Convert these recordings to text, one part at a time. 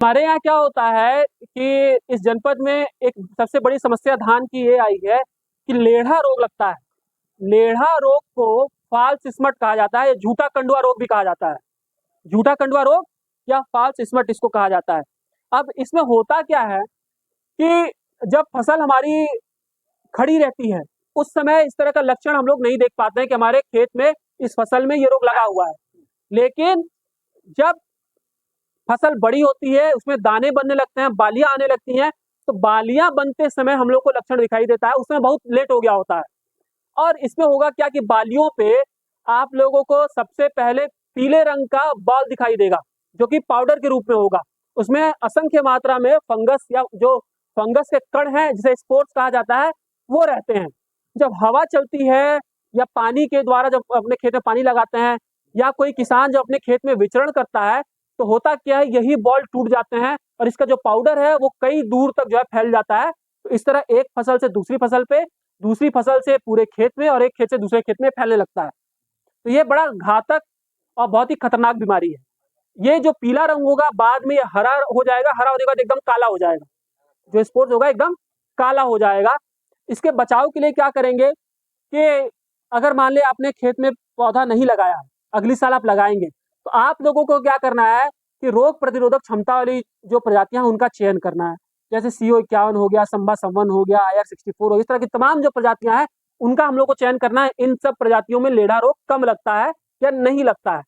हमारे यहाँ क्या होता है कि इस जनपद में एक सबसे बड़ी समस्या धान की ये आई है कि लेढ़ा रोग लगता है। लेढ़ा रोग को फॉल्स स्मट कहा जाता है या झूठा कंडुआ रोग भी कहा जाता है। झूठा कंडुआ रोग या फॉल्स स्मट इसको कहा जाता है। अब इसमें होता क्या है कि जब फसल हमारी खड़ी रहती है उस समय इस तरह का लक्षण हम लोग नहीं देख पाते हैं कि हमारे खेत में इस फसल में ये रोग लगा हुआ है। लेकिन जब फसल बड़ी होती है, उसमें दाने बनने लगते हैं, बालियां आने लगती हैं, तो बालियां बनते समय हम लोग को लक्षण दिखाई देता है, उसमें बहुत लेट हो गया होता है। और इसमें होगा क्या कि बालियों पे आप लोगों को सबसे पहले पीले रंग का बॉल दिखाई देगा, जो कि पाउडर के रूप में होगा। उसमें असंख्य मात्रा में फंगस या जो फंगस के कण हैं, जिसे स्पोर्स कहा जाता है, वो रहते हैं। जब हवा चलती है या पानी के द्वारा जब अपने खेत में पानी लगाते हैं या कोई किसान जब अपने खेत में विचरण करता है, तो होता क्या है, यही बॉल टूट जाते हैं और इसका जो पाउडर है वो कई दूर तक जो है फैल जाता है। तो इस तरह एक फसल से दूसरी फसल पे, दूसरी फसल से पूरे खेत में और एक खेत से दूसरे खेत में फैलने लगता है। तो ये बड़ा घातक और बहुत ही खतरनाक बीमारी है। ये जो पीला रंग होगा बाद में ये हरा हो जाएगा, हरा होने के बाद एकदम काला हो जाएगा। जो स्पोर्स होगा एकदम काला हो जाएगा। इसके बचाव के लिए क्या करेंगे कि अगर मान लिया आपने खेत में पौधा नहीं लगाया, अगली साल आप लगाएंगे, तो आप लोगों को क्या करना है कि रोग प्रतिरोधक क्षमता वाली जो प्रजातियां हैं उनका चयन करना है। जैसे CO51 हो गया, संभा संवन हो गया, IR64 हो गया, इस तरह की तमाम जो प्रजातियां हैं उनका हम लोग को चयन करना है। इन सब प्रजातियों में लेढ़ा रोग कम लगता है या नहीं लगता है।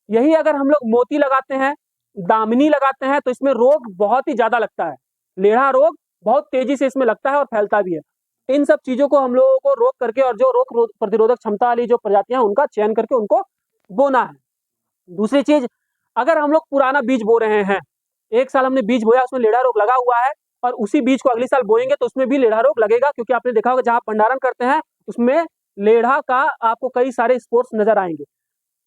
यही अगर हम लोग मोती लगाते हैं, दामिनी लगाते हैं, तो इसमें रोग बहुत ही ज्यादा लगता है। लेढ़ा रोग बहुत तेजी से इसमें लगता है और फैलता भी है। इन सब चीजों को हम लोगों को रोक करके और जो रोग प्रतिरोधक क्षमता वाली जो प्रजातियां उनका चयन करके उनको बोना है। दूसरी चीज, अगर हम लोग पुराना बीज बो रहे हैं, एक साल हमने बीज बोया, उसमें लेढ़ा रोग लगा हुआ है और उसी बीज को अगली साल बोएंगे तो उसमें भी लेढ़ा रोग लगेगा, क्योंकि आपने देखा होगा जहां भंडारण करते हैं उसमें लेढ़ा का आपको कई सारे स्पोर्स नजर आएंगे।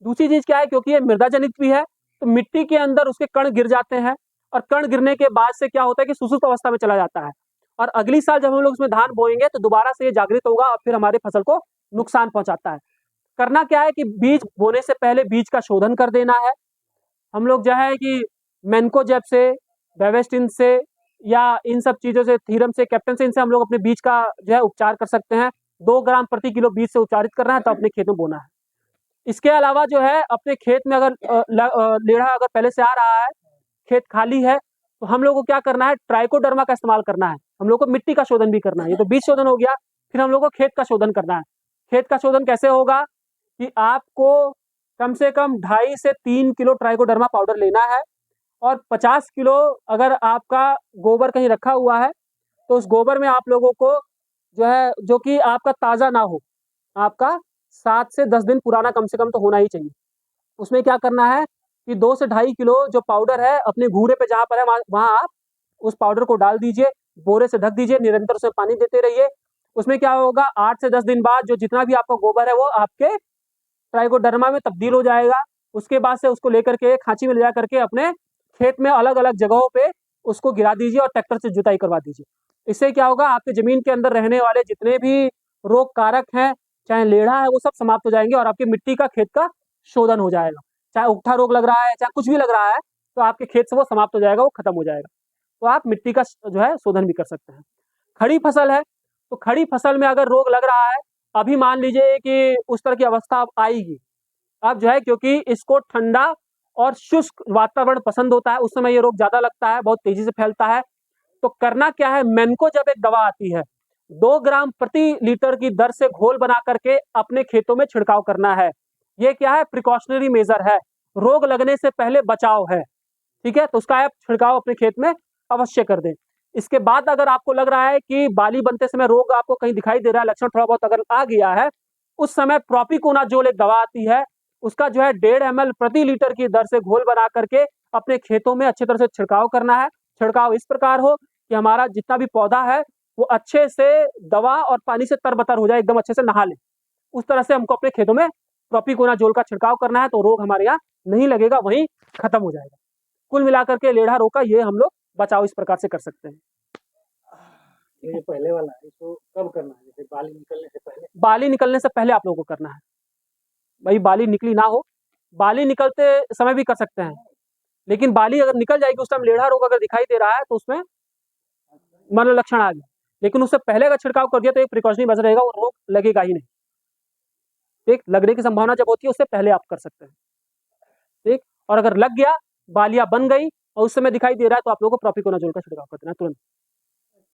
दूसरी चीज क्या है, क्योंकि ये मृदा जनित भी है, तो मिट्टी के अंदर उसके कण गिर जाते हैं और कण गिरने के बाद से क्या होता है कि सुसुप्त अवस्था में चला जाता है। और अगली साल जब हम लोग उसमें धान बोएंगे तो दोबारा से ये जागृत होगा और फिर हमारे फसल को नुकसान पहुंचाता है। करना क्या है कि बीज बोने से पहले बीज का शोधन कर देना है। हम लोग जो है कि मैनकोजेब से, बेवेस्टिन से या इन सब चीजों से, थीरम से, कैप्टन से, इनसे हम लोग अपने बीज का जो है उपचार कर सकते हैं। 2 ग्राम प्रति किलो बीज से उपचारित करना है तो अपने खेत में बोना है। इसके अलावा जो है अपने खेत में अगर लेढ़ा अगर पहले से आ रहा है, खेत खाली है, तो हम लोग को क्या करना है, ट्राइकोडर्मा का इस्तेमाल करना है। हम लोग को मिट्टी का शोधन भी करना है। ये तो बीज शोधन हो गया, फिर हम लोग को खेत का शोधन करना है। खेत का शोधन कैसे होगा कि आपको कम से कम 2.5 से 3 किलो ट्राइकोडर्मा पाउडर लेना है और 50 किलो अगर आपका गोबर कहीं रखा हुआ है तो उस गोबर में आप लोगों को जो है, जो कि आपका ताज़ा ना हो, आपका 7 से 10 दिन पुराना कम से कम तो होना ही चाहिए। उसमें क्या करना है कि 2 से 2.5 किलो जो पाउडर है अपने घूरे पे जहाँ पर है वहाँ आप उस पाउडर को डाल दीजिए, बोरे से ढक दीजिए, निरंतर उसमें पानी देते रहिए। उसमें क्या होगा, 8 से 10 दिन बाद जो जितना भी आपका गोबर है वो आपके ट्राइकोडर्मा में तब्दील हो जाएगा। उसके बाद से उसको लेकर के खांची में ले जा करके अपने खेत में अलग अलग जगहों पे उसको गिरा दीजिए और ट्रैक्टर से जुताई करवा दीजिए। इससे क्या होगा, आपके जमीन के अंदर रहने वाले जितने भी रोग कारक हैं, चाहे लेढ़ा है, वो सब समाप्त हो जाएंगे और आपकी मिट्टी का, खेत का शोधन हो जाएगा। चाहे उगठा रोग लग रहा है, चाहे कुछ भी लग रहा है, तो आपके खेत से वो समाप्त हो जाएगा, वो खत्म हो जाएगा। तो आप मिट्टी का जो है शोधन भी कर सकते हैं। खड़ी फसल है, तो खड़ी फसल में अगर रोग लग रहा है, अभी मान लीजिए कि उस तरह की अवस्था अब आएगी, अब जो है क्योंकि इसको ठंडा और शुष्क वातावरण पसंद होता है, उस समय ये रोग ज्यादा लगता है, बहुत तेजी से फैलता है। तो करना क्या है, मैनको जब एक दवा आती है, 2 ग्राम प्रति लीटर की दर से घोल बना करके अपने खेतों में छिड़काव करना है। ये क्या है, प्रिकॉशनरी मेजर है, रोग लगने से पहले बचाव है। ठीक है, तो उसका आप छिड़काव अपने खेत में अवश्य कर दें। इसके बाद अगर आपको लग रहा है कि बाली बनते समय रोग आपको कहीं दिखाई दे रहा है, लक्षण थोड़ा बहुत अगर आ गया है, उस समय प्रोपिकोनाजोल एक दवा आती है, उसका जो है 1.5 ml प्रति लीटर की दर से घोल बना करके अपने खेतों में अच्छी तरह से छिड़काव करना है। छिड़काव इस प्रकार हो कि हमारा जितना भी पौधा है वो अच्छे से दवा और पानी से तरबतर हो जाए, एकदम अच्छे से नहा ले। उस तरह से हमको अपने खेतों में प्रोपिकोनाजोल का छिड़काव करना है, तो रोग हमारे यहाँ नहीं लगेगा, वहीं खत्म हो जाएगा। कुल मिलाकर के लेढ़ा रोग का ये हम लोग बचाव इस प्रकार से कर सकते हैं। ये जो पहले वाला है इसको कब करना है, जैसे बाली निकलने से पहले? बाली निकलने से पहले आप लोगों को करना है। भाई बाली निकली ना हो, बाली निकलते समय भी कर सकते हैं। लेकिन बाली अगर निकल जाएगी, उस टाइम लेढ़ा रोग अगर दिखाई दे रहा है तो उसमें मतलब लक्षण आ गया। लेकिन उससे पहले अगर छिड़काव कर दिया तो एक प्रिकॉशनरी मेजर रहेगा, वो रोग लगेगा ही नहीं। ठीक, लगने की संभावना जब होती है उससे पहले आप कर सकते हैं। ठीक, और अगर लग गया, बालियां बन गई और उस समय दिखाई दे रहा है, तो आप लोगों को प्रोपिकोनाजोल का छिड़काव कर देना तुरंत।